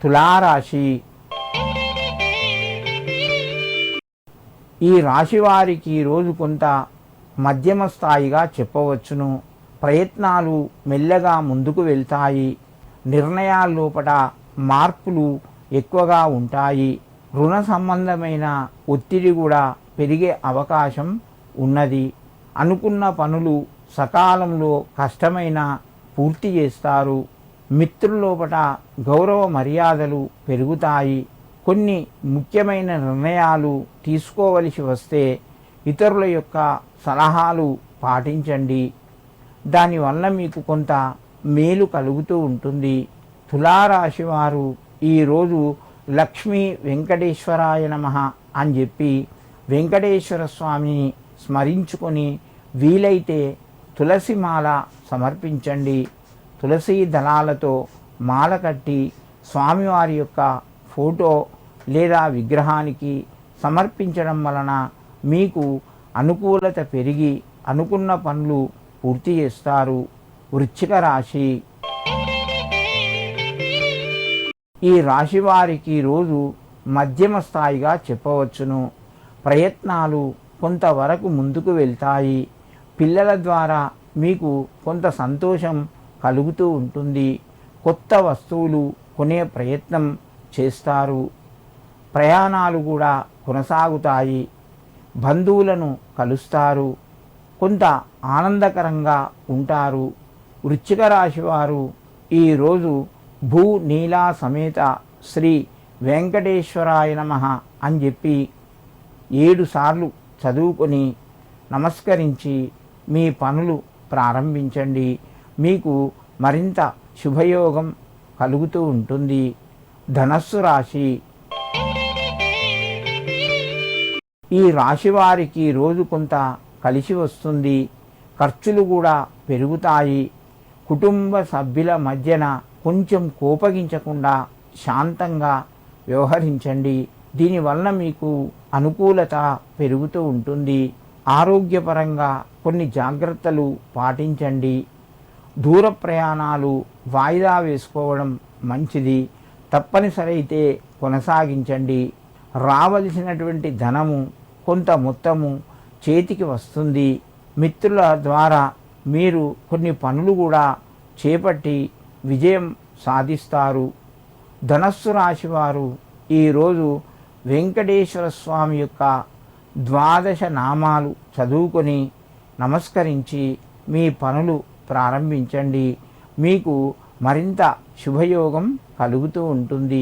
తులారాశి. ఈ రాశి వారికి రోజు కొంత మధ్యమ స్థాయిగా చెప్పవచ్చును. ప్రయత్నాలు మెల్లగా ముందుకు వెళ్తాయి. నిర్ణయాల లోపల మార్పులు ఎక్కువగా ఉంటాయి. రుణ సంబంధమైన ఒత్తిడి కూడా పెరిగే అవకాశం ఉన్నది. అనుకున్న పనులు సకాలంలో కష్టమైన పూర్తి చేస్తారు. మిత్రుల లోపల గౌరవ మర్యాదలు పెరుగుతాయి. కొన్ని ముఖ్యమైన నిర్ణయాలు తీసుకోవలసి వస్తే ఇతరుల యొక్క సలహాలు పాటించండి. దానివల్ల మీకు కొంత మేలు కలుగుతూ ఉంటుంది. తులారాశి వారు ఈరోజు లక్ష్మీ వెంకటేశ్వరాయ నమః అని చెప్పి వెంకటేశ్వర స్వామిని స్మరించుకొని వీలైతే తులసి మాల సమర్పించండి. తులసి దళాలతో మాల కట్టి స్వామివారి యొక్క ఫోటో లేదా విగ్రహానికి సమర్పించడం వలన మీకు అనుకూలత పెరిగి అనుకున్న పనులు పూర్తి చేస్తారు. వృశ్చిక రాశి. ఈ రాశి వారికి రోజు మధ్యమ స్థాయిగా చెప్పవచ్చును. ప్రయత్నాలు కొంతవరకు ముందుకు వెళ్తాయి. పిల్లల ద్వారా మీకు కొంత సంతోషం కలుగుతూ ఉంటుంది. కొత్త వస్తువులు కొనే ప్రయత్నం చేస్తారు. ప్రయాణాలు కూడా కొనసాగుతాయి. బంధువులను కలుస్తారు. కొంత ఆనందకరంగా ఉంటారు. వృశ్చిక రాశి వారు ఈరోజు భూ నీలా సమేత శ్రీ వెంకటేశ్వరాయ నమః అని చెప్పి 7 సార్లు చదువుకొని నమస్కరించి మీ పనులు ప్రారంభించండి. మీకు మరింత శుభయోగం కలుగుతూ ఉంటుంది. ధనస్సు రాశి. ఈ రాశి వారికి రోజు కొంత కలిసి వస్తుంది. ఖర్చులు కూడా పెరుగుతాయి. కుటుంబ సభ్యుల మధ్యన కొంచెం కోపగించకుండా శాంతంగా వ్యవహరించండి. దీనివల్ల మీకు అనుకూలత పెరుగుతూ ఉంటుంది. ఆరోగ్యపరంగా కొన్ని జాగ్రత్తలు పాటించండి. దూర ప్రయాణాలు వాయిదా వేసుకోవడం మంచిది. తప్పనిసరి అయితే కొనసాగించండి. రావలసినటువంటి ధనము కొంత మొత్తము చేతికి వస్తుంది. మిత్రుల ద్వారా మీరు కొన్ని పనులు కూడా చేపట్టి విజయం సాధిస్తారు. ధనస్సు రాశి వారు ఈరోజు వెంకటేశ్వర స్వామి యొక్క 12 నామాలు చదువుకొని నమస్కరించి మీ పనులు ప్రారంభించండి. మీకు మరింత శుభయోగం కలుగుతూ ఉంటుంది.